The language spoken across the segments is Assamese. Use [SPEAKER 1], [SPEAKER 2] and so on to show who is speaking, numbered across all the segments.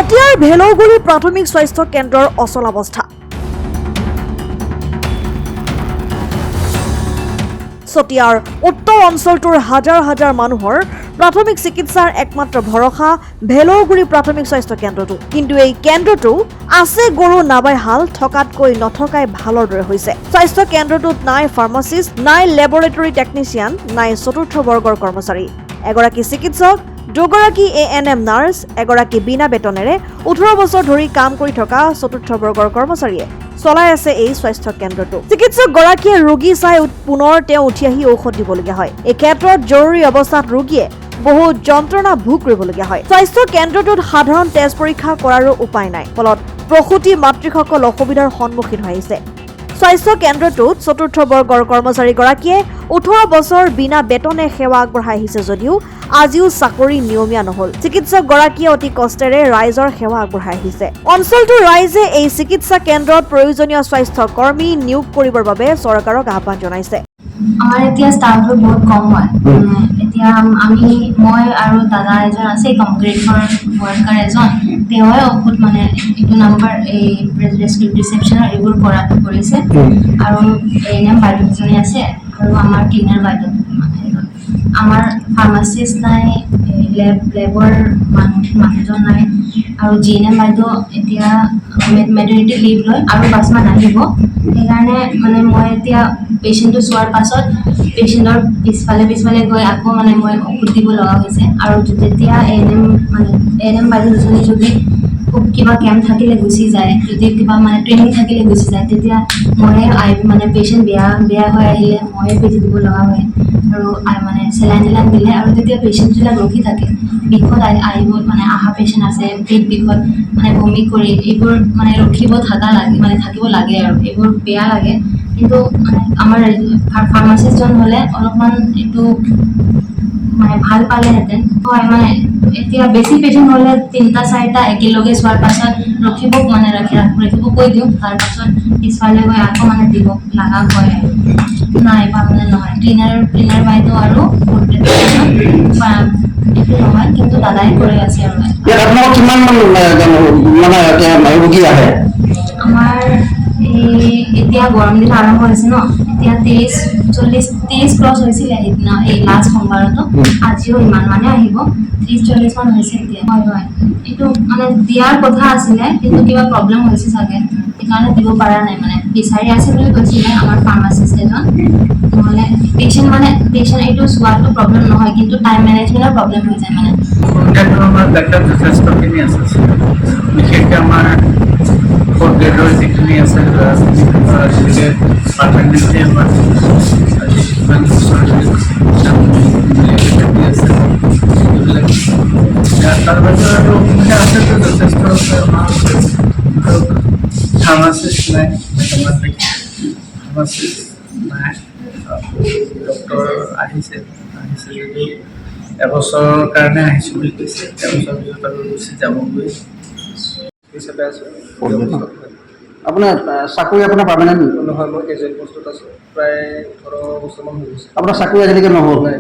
[SPEAKER 1] চতিয়াৰ ভেলৌগুৰি প্ৰাথমিক স্বাস্থ্য কেন্দ্ৰৰ অচলাৱস্থা। চতিয়াৰ উত্তৰ অঞ্চলটোৰ হাজাৰ হাজাৰ মানুহৰ প্ৰাথমিক চিকিৎসাৰ একমাত্ৰ ভৰসা ভেলৌগুৰি প্ৰাথমিক স্বাস্থ্য কেন্দ্ৰটো। কিন্তু এই কেন্দ্ৰটো আছে গৰু নাবাই হাল, থকাতকৈ নথকাই ভালৰ দৰে হৈছে। স্বাস্থ্য কেন্দ্ৰটোত নাই ফাৰ্মাচিষ্ট, নাই লেবৰেটৰী টেকনিচিয়ান, নাই চতুৰ্থ বৰ্গৰ কৰ্মচাৰী। এগৰাকী চিকিৎসক, দুগৰাকী ANM নাৰ্ছ, এগৰাকী বিনা বেতনেৰে 18 বছৰ ধৰি কাম কৰি থকা চতুৰ্থ বৰ্গৰ কৰ্মচাৰীয়ে চলাই আছে এই স্বাস্থ্য কেন্দ্ৰটো। চিকিৎসক গৰাকীয়ে ৰোগী চাই পুনৰ তেওঁ উঠি আহি ঔষধ দিবলগীয়া হয়। এই ক্ষেত্ৰত জৰুৰী অৱস্থাত ৰোগীয়ে বহু যন্ত্ৰণা ভোগ কৰিবলগীয়া হয়। স্বাস্থ্য কেন্দ্ৰটোত সাধাৰণ তেজ পৰীক্ষা কৰাৰো উপায় নাই, ফলত প্ৰসূতি মাতৃসকল অসুবিধাৰ সন্মুখীন হৈ আহিছে। স্বাস্থ্য কেন্দ্ৰটোত চতুৰ্থ বৰ্গৰ কৰ্মচাৰীগৰাকীয়ে 18 বছৰ বিনা বেতনে সেৱা আগবঢ়াই আহিছে যদিও আজিও চাকৰি নিয়মীয়া নহল। চিকিৎসক গৰাকীয়ে অতি কষ্টেৰে ৰাইজৰ সেৱা আগবঢ়াই আহিছে। অঞ্চলটোৰ ৰাইজে এই চিকিৎসা কেন্দ্ৰত প্ৰয়োজনীয় স্বাস্থ্য কৰ্মী নিয়োগ কৰিবৰ বাবে চৰকাৰক আহ্বান জনাইছে।
[SPEAKER 2] আমাৰ এতিয়া ষ্টাফবোৰ বহুত কম হয়। এতিয়া মই আৰু দাদা এজন আছে কংক্ৰিটৰ ৱৰ্কাৰ এজন, তেওঁৱে ঔষধ মানে এইটো নাম্বাৰ এই ৰিচেপশ্যনৰ এইবোৰ কৰিছে আৰু ANM বাইদেউ দুজনী আছে আৰু আমাৰ ক্লিনাৰ বাইদেউ। আমাৰ ফাৰ্মাচিষ্ট নাই, লেবৰ মানুহজন নাই আৰু GNM বাইদেউ এতিয়া মেটাৰনিটি লিভ লয় আৰু 5 মাহ আহিব। সেইকাৰণে মানে মই এতিয়া পেচেণ্টটো চোৱাৰ পাছত পেচেণ্টৰ পিছফালে গৈ আকৌ মানে মই ঔষধ দিব লগা হৈছে। আৰু যেতিয়া ANM বাইদেউ দুজনী যদি খুব কিবা কেম্প থাকিলে গুচি যায়, যদি কিবা মানে ট্ৰেইনিং থাকিলে গুচি যায়, তেতিয়া ময়ে মানে পেচেণ্ট বেয়া হৈ আহিলে ময়ে বেজি দিব লগা হয় আৰু মানে চেলাইন দিলে। আৰু তেতিয়া পেচেণ্টবিলাক ৰখি থাকে, বিষত আহিব মানে অহা পেচেণ্ট আছে, পেট বিষত মানে বমি কৰি এইবোৰ মানে থাকিব লাগে আৰু এইবোৰ বেয়া লাগে। কিন্তু আমাৰ ফাৰ্মাচিষ্টজন হ'লে অলপমান এইটো মানে ভাল পালেহেঁতেন। হয় মানে এতিয়া বেছি পেচেণ্ট হ'লে 3-4টা একেলগে চোৱাৰ পাছত ৰাখিব কৈ দিওঁ, তাৰপাছত পিছফালে গৈ আকৌ মানে দিব লগা হয় আৰু নাই মানে নহয়। ক্লিনাৰ বাইদেউ আৰু এইটো নহয়, কিন্তু দাদাই কৰি আছে আৰু
[SPEAKER 3] কিমান ৰোগী আহে?
[SPEAKER 2] আমাৰ এতিয়া গৰম দিন আৰম্ভ হৈছে ন, এতিয়া 30 ক্ৰছ হৈছিলে সেইদিনা, এই লাষ্ট সোমবাৰতো। আজিও ইমান মানে আহিব, 30-40 মান হৈছে এতিয়া। হয় এইটো মানে দিয়াৰ কথা আছিলে, কিন্তু কিবা প্ৰব্লেম হৈছে চাগে, সেইকাৰণে দিব পৰা নাই। মানে বিচাৰি আছে বুলি কৈছিলে আমাৰ ফাৰ্মাচিষ্ট এজন। নহ'লে পেচেণ্ট এইটো চোৱাটো প্ৰব্লেম নহয়, কিন্তু টাইম মেনেজমেণ্টৰ প্ৰব্লেম হৈ যায়। মানে
[SPEAKER 4] আমাৰ ডাক্তৰ যথেষ্টখিনি আছে, বিশেষকৈ আমাৰ ফ'ৰ্থ গ্ৰেডৰ যিখিনি আছে গতিকে পাৰ্মানেণ্টলি আমাৰ কিমান বছৰ আছে এইবিলাক। তাৰ বাহিৰে আৰু অসুবিধা আছেতো যথেষ্ট আছে আমাৰ, আৰু ফাৰ্মাচিষ্ট নাই, ফাৰ্মাচিষ্ট নাই। ডক্তৰ আহিছে যদিও এবছৰৰ কাৰণে আহিছোঁ বুলি কৈছে, এবছৰ পিছত আৰু গুচি যাবগৈ হিচাপে আছোঁ।
[SPEAKER 3] আপোনাৰ চাকৰি আপোনাৰ পাৰ্মানেণ্ট
[SPEAKER 4] নহয়, মই কেজুৱেল পোষ্টত আছোঁ, প্ৰায় 18 বছৰমান হৈ গৈছে।
[SPEAKER 3] আপোনাৰ চাকৰি আজিলৈকে নহ'ল?
[SPEAKER 4] নাই।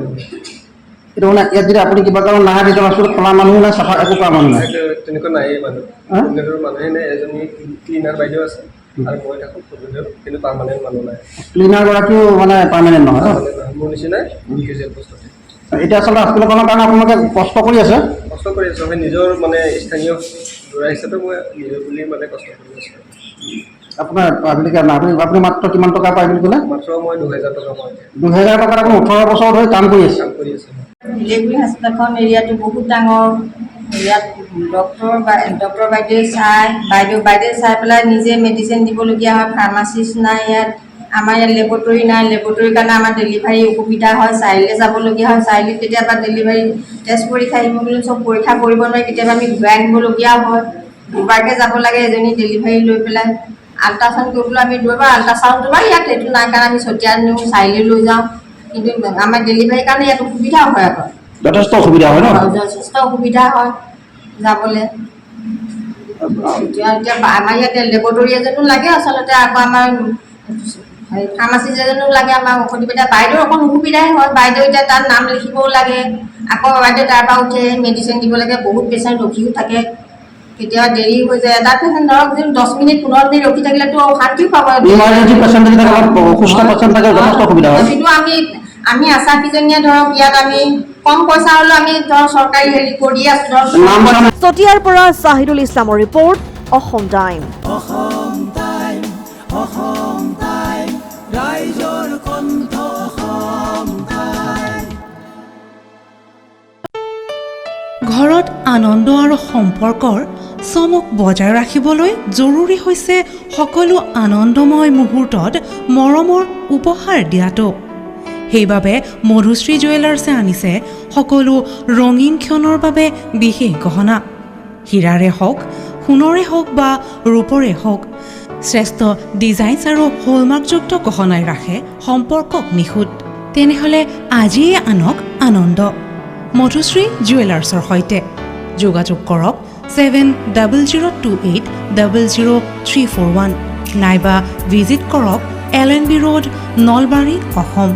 [SPEAKER 3] এইটো মানে ইয়াত যদি আপুনি কিবা কাৰণত নাহে, তেতিয়া আচলতে খোলা মানুহ নাই, চাফা একো কৰা মানুহ নাই।
[SPEAKER 4] তেনেকুৱা নায়েই মানুহ, মানুহে নাই। এজনী ক্লিনাৰ বাইদেউ আছে আৰু মই থাকোঁ, কিন্তু পাৰ্মানেণ্ট মানুহ নাই।
[SPEAKER 3] ক্লিনাৰগৰাকীও মানে পাৰ্মানেণ্ট নহয় ন?
[SPEAKER 4] মোৰ নিচিনাই কেজুৱেল পোষ্টতে।
[SPEAKER 3] এতিয়া আচলতে হস্পিটেলখনৰ কাৰণে আপোনালোকে কষ্ট কৰি আছে?
[SPEAKER 4] কষ্ট কৰি আছোঁ, মই নিজৰ মানে স্থানীয় ল'ৰা হিচাপে মই নিজৰ বুলি মানে কষ্ট কৰি আছোঁ।
[SPEAKER 3] আপোনাৰ আপুনি মাত্ৰ কিমান টকা পায় বুলি ক'লে?
[SPEAKER 4] মাত্ৰ মই 2000 টকা পাওঁ।
[SPEAKER 3] 2000 টকাত আপুনি 18 বছৰ ধৰি কাম কৰি আছে?
[SPEAKER 5] ভেলৌগুৰি হস্পিটেলখন এৰিয়াটো বহুত ডাঙৰ। ইয়াত ডক্তৰ বাইদেৱে চাই পেলাই নিজে মেডিচিন দিবলগীয়া হয়। ফাৰ্মাচিষ্ট নাই ইয়াত। আমাৰ ইয়াত লেবৰেটৰী নাই, লেবৰেটৰীৰ কাৰণে আমাৰ ডেলিভাৰী অসুবিধা হয়। চাৰিআলিলৈ যাবলগীয়া হয়, চাৰিআলিত কেতিয়াবা ডেলিভাৰী টেষ্ট পৰীক্ষা হিমগ্ল'বিন চব পৰীক্ষা কৰিব নোৱাৰি, কেতিয়াবা আমি ঘূৰাই আনিবলগীয়া হয়। দুবাৰকৈ যাব লাগে এজনী ডেলিভাৰী লৈ পেলাই। আল্ট্ৰাচাউণ্ড কৰিবলৈ আমি দুবাৰ আল্ট্ৰাচাউণ্ডটো বাৰু ইয়াত সেইটো নাই কাৰণে আমি চতিয়া নিওঁ, চাৰিআলি লৈ যাওঁ। কিন্তু আমাৰ ডেলিভাৰীৰ কাৰণে ইয়াত অসুবিধা হয়, আকৌ
[SPEAKER 3] যথেষ্ট অসুবিধা হয় ন?
[SPEAKER 5] যথেষ্ট অসুবিধা হয় যাবলৈ। এতিয়া আমাৰ ইয়াত লেবৰেটৰী এজনো লাগে আচলতে, আকৌ আমাৰ ফাৰ্মাচিষ্ট এজনো লাগে। আমাৰ ঔষধি বাইদেউৰ অকণ অসুবিধাই হয়। বাইদেউ এতিয়া তাত নাম লিখিবও লাগে, আকৌ বাইদেউ তাৰপৰা উঠে মেডিচিন দিব লাগে, বহুত পেচেণ্ট ৰখিও থাকে। কেতিয়াবা দেৰি হৈ যায় এটা পেচেণ্ট ধৰক 10 মিনিট 15 মিনিট ৰখি থাকিলেতো অশান্তি পাব
[SPEAKER 3] ইমাৰ্জেঞ্চি পেচেণ্ট যদি থাকে অলপ অসুস্থ পেচেণ্ট থাকে যথেষ্ট অসুবিধা হয়
[SPEAKER 5] কিন্তু আমি আশাকেইজনীয়ে ধৰক ইয়াত আমি কম পইচা হ'লেও আমি ধৰক চৰকাৰী হেৰি কৰি আছোঁ ধৰক
[SPEAKER 3] নাম চাম
[SPEAKER 1] চতিয়াৰ পৰা চাহিদুল ইছলামৰ ৰিপৰ্ট অসম টাইম
[SPEAKER 6] ৰাইজৰ কণ্ঠ অসম টাইম। ঘৰত আনন্দ আৰু সম্পৰ্কৰ চমক বজাই ৰাখিবলৈ জৰুৰী হৈছে সকলো আনন্দময় মুহূৰ্তত মৰমৰ উপহাৰ দিয়াটো। সেইবাবে মধুশ্ৰী জুৱেলাৰ্ছে আনিছে সকলো ৰঙীন ক্ষণৰ বাবে বিশেষ গহনা। হীৰাৰে হওক, সোণৰে হওক বা ৰূপৰে হওক, শ্ৰেষ্ঠ ডিজাইনছ আৰু হলমাৰ্কযুক্ত গহনাই ৰাখে সম্পৰ্কক নিখুঁত। তেনেহ'লে আজিয়ে আনক আনন্দ মধুশ্ৰী জুৱেলাৰ্ছৰ সৈতে। যোগাযোগ কৰক 7028000341 নাইবা ভিজিট কৰক LNB ৰোড, নলবাৰী, অসম।